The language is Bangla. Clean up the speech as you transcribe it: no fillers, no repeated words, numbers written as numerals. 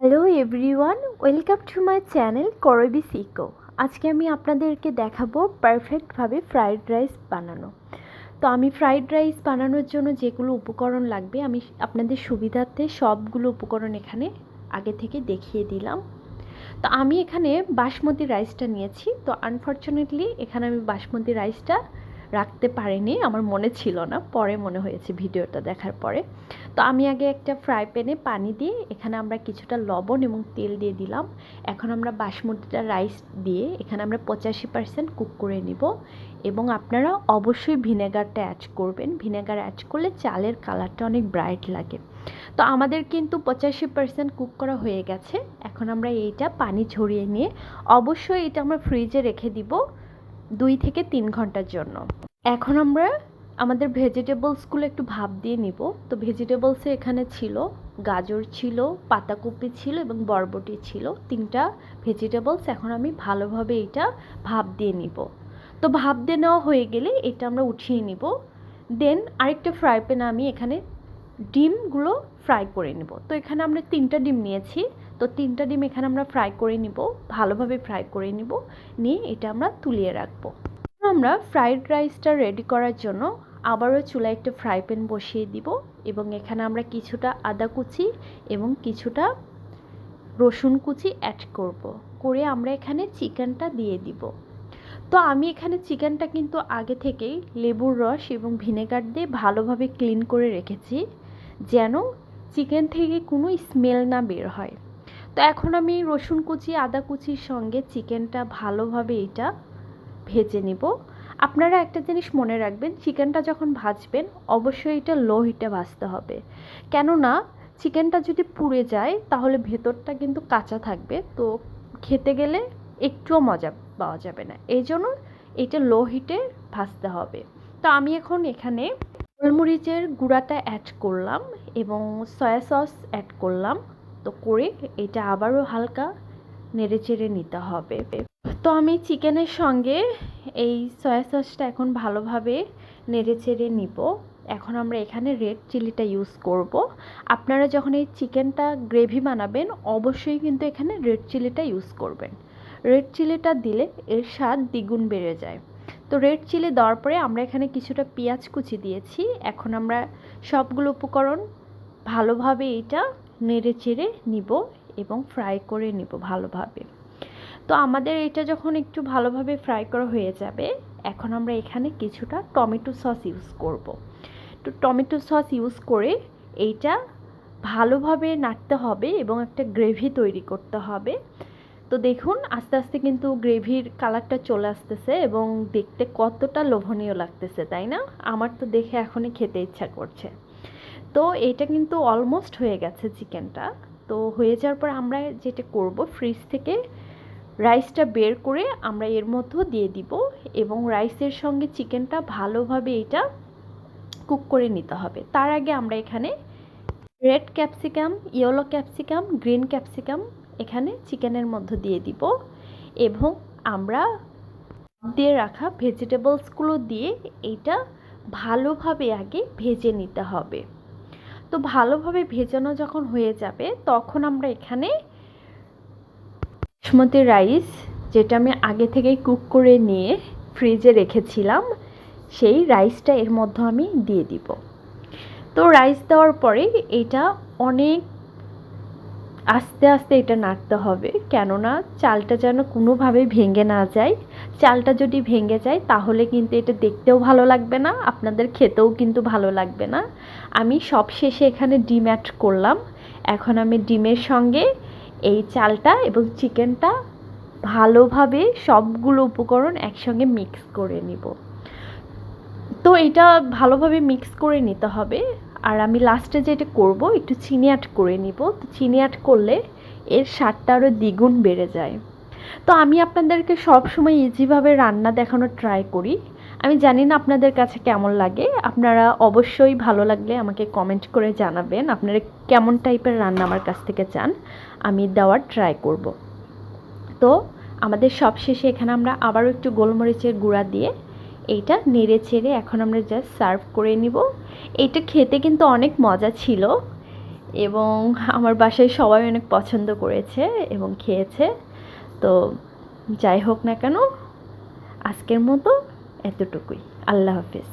Hello everyone, welcome to my channel করবি সিকো। আজকে আমি আপনাদেরকে দেখাবো পারফেক্টভাবে ফ্রাইড রাইস বানানো। তো আমি ফ্রাইড রাইস বানানোর জন্য যেগুলো উপকরণ লাগবে আমি আপনাদের সুবিধার্থে সবগুলো উপকরণ এখানে আগে থেকে দেখিয়ে দিলাম। তো আমি এখানে বাসমতি রাইসটা নিয়েছি। তো আনফর্চুনেটলি এখানে আমি বাসমতি রাইসটা রাখতে পারিনি, আমার মনে ছিল না, পরে মনে হয়েছে ভিডিওটা দেখার পরে। তো আমি আগে একটা ফ্রাই প্যানে পানি দিয়ে এখানে আমরা কিছুটা লবণ এবং তেল দিয়ে দিলাম। এখন আমরা বাসমতিটা রাইস দিয়ে এখানে আমরা 85% কুক করে নিব এবং আপনারা অবশ্যই ভিনেগারটা অ্যাড করবেন। ভিনেগার অ্যাড করলে চালের কালারটা অনেক ব্রাইট লাগে। তো আমাদের কিন্তু 85% কুক করা হয়ে গেছে। এখন আমরা এইটা পানি ঝরিয়ে নিয়ে অবশ্যই এটা আমরা ফ্রিজে রেখে দিব 2 থেকে 3 ঘন্টার জন্য। এখন আমরা আমাদের ভেজিটেবলসগুলো একটু ভাপ দিয়ে নিব। তো ভেজিটেবলসে এখানে ছিল গাজর, ছিল পাতাকপি, ছিল এবং বরবটি ছিল, 3টা ভেজিটেবলস। এখন আমি ভালোভাবে এটা ভাপ দিয়ে নিব। তো ভাপ দিয়ে নেওয়া হয়ে গেলে এটা আমরা উঠিয়ে নিব। দেন আরেকটা ফ্রাই প্যানে আমি এখানে ডিমগুলো ফ্রাই করে নেব। তো এখানে আমরা 3টা ডিম নিয়েছি। তো 3টা ডিম এখানে আমরা ফ্রাই করে নিব, ভালোভাবে ফ্রাই করে নিব, নিয়ে এটা আমরা তুলিয়ে রাখবো। আমরা ফ্রাইড রাইসটা রেডি করার জন্য আবারও চুলায় একটা ফ্রাই প্যান বসিয়ে দিব এবং এখানে আমরা কিছুটা আদা কুচি এবং কিছুটা রসুন কুচি অ্যাড করব, করে আমরা এখানে চিকেনটা দিয়ে দিব। তো আমি এখানে চিকেনটা কিন্তু আগে থেকেই লেবুর রস এবং ভিনেগার দিয়ে ভালোভাবে ক্লিন করে রেখেছি, যেন চিকেন থেকে কোনো স্মেল না বের হয়। তো এখন আমি রসুন কুচি আদা কুচির সঙ্গে চিকেনটা ভালোভাবে এটা ভেজে নিব। আপনারা একটা জিনিস মনে রাখবেন, চিকেনটা যখন ভাজবেন অবশ্যই এটা লো হিটে ভাজতে হবে, কেননা চিকেনটা যদি পুড়ে যায় তাহলে ভেতরটা কিন্তু কাঁচা থাকবে, তো খেতে গেলে একটুও মজা পাওয়া যাবে না। এই জন্য এটা লো হিটে ভাজতে হবে। তো আমি এখন এখানে গোলমরিচের গুঁড়াটা অ্যাড করলাম এবং সয়া সস অ্যাড করলাম। তো করে এটা আবারও হালকা নেড়েচেড়ে নিতে হবে। তো আমি চিকেনের সঙ্গে এই সয়া সসটা এখন ভালোভাবে নেড়েচেড়ে নিব। এখন আমরা এখানে রেড চিলিটা ইউজ করব। আপনারা যখন এই চিকেনটা গ্রেভি বানাবেন অবশ্যই কিন্তু এখানে রেড চিলিটা ইউজ করবেন। রেড চিলিটা দিলে এর স্বাদ দ্বিগুণ বেড়ে যায়। তো রেড চিলি দেওয়ার পরে আমরা এখানে কিছুটা পেঁয়াজ কুচি দিয়েছি। এখন আমরা সবগুলো উপকরণ ভালোভাবে এটা নেড়েচেড়ে নিব এবং ফ্রাই করে নিব ভালোভাবে। তো আমাদের এটা যখন একটু ভালোভাবে ফ্রাই করা হয়ে যাবে, এখন আমরা এখানে কিছুটা টমেটো সস ইউজ করব। তো টমেটো সস ইউজ করে এইটা ভালোভাবে নাড়তে হবে এবং একটা গ্রেভি তৈরি করতে হবে। তো দেখুন আস্তে আস্তে কিন্তু গ্রেভির কালারটা চলে আসতেছে এবং দেখতে কতটা লোভনীয় লাগতেছে, তাই না? আমার তো দেখে এখনই খেতে ইচ্ছা করছে। তো এটা কিন্তু অলমোস্ট হয়ে গেছে চিকেনটা। তো হয়ে যাওয়ার পর আমরা যেটা করব, ফ্রিজ থেকে রাইসটা বের করে আমরা এর মধ্যে দিয়ে দিব এবং রাইসের সঙ্গে চিকেনটা ভালোভাবে এটা কুক করে নিতে হবে। তার আগে আমরা এখানে red capsicum, yellow capsicum, green capsicum এখানে চিকেনের মধ্যে দিয়ে দিব এবং আমরা দিয়ে রাখা ভেজিটেবলসগুলো দিয়ে এইটা ভালোভাবে আগে ভেজে নিতে হবে। তো ভালোভাবে ভেজানো যখন হয়ে যাবে তখন আমরা এখানে বাসমতি রাইস, যেটা আমি আগে থেকেই কুক করে নিয়ে ফ্রিজে রেখেছিলাম, সেই রাইসটা এর মধ্যে আমি দিয়ে দিব। তো রাইস দেওয়ার পরে এটা অনেক আস্তে আস্তে এটা নাড়তে হবে, কেননা চালটা যেন কোনোভাবে ভেঙে না যায়। চালটা যদি ভেঙে যায় তাহলে কিন্তু এটা দেখতেও ভালো লাগবে না, আপনাদের খেতেও কিন্তু ভালো লাগবে না। আমি সবশেষে এখানে ডিম অ্যাড করলাম। এখন আমি ডিমের সঙ্গে এই চালটা এবং চিকেনটা ভালোভাবে সবগুলো উপকরণ একসঙ্গে মিক্স করে নিব। তো এটা ভালোভাবে মিক্স করে নিতে হবে। আর আমি লাস্টে যেটা করব, একটু চিনি অ্যাড করে নিব। তো চিনি অ্যাড করলে এর স্বাদটা আরও দ্বিগুণ বেড়ে যায়। তো আমি আপনাদেরকে সব সময় ইজিভাবে রান্না দেখানোর ট্রাই করি। আমি জানি না আপনাদের কাছে কেমন লাগে, আপনারা অবশ্যই ভালো লাগলে আমাকে কমেন্ট করে জানাবেন আপনারা কেমন টাইপের রান্না আমার কাছ থেকে চান, আমি দেওয়ার ট্রাই করব। তো আমাদের সব শেষে এখানে আমরা আবারও একটু গোলমরিচের গুঁড়া দিয়ে এইটা নেড়ে চেড়ে এখন আমরা জাস্ট সার্ভ করে নিব। এটা খেতে কিন্তু অনেক মজা ছিল এবং আমার বাসায় সবাই অনেক পছন্দ করেছে এবং খেয়েছে। তো যাই হোক না কেন, আজকের মতো এতটুকুই। আল্লাহ হাফেজ।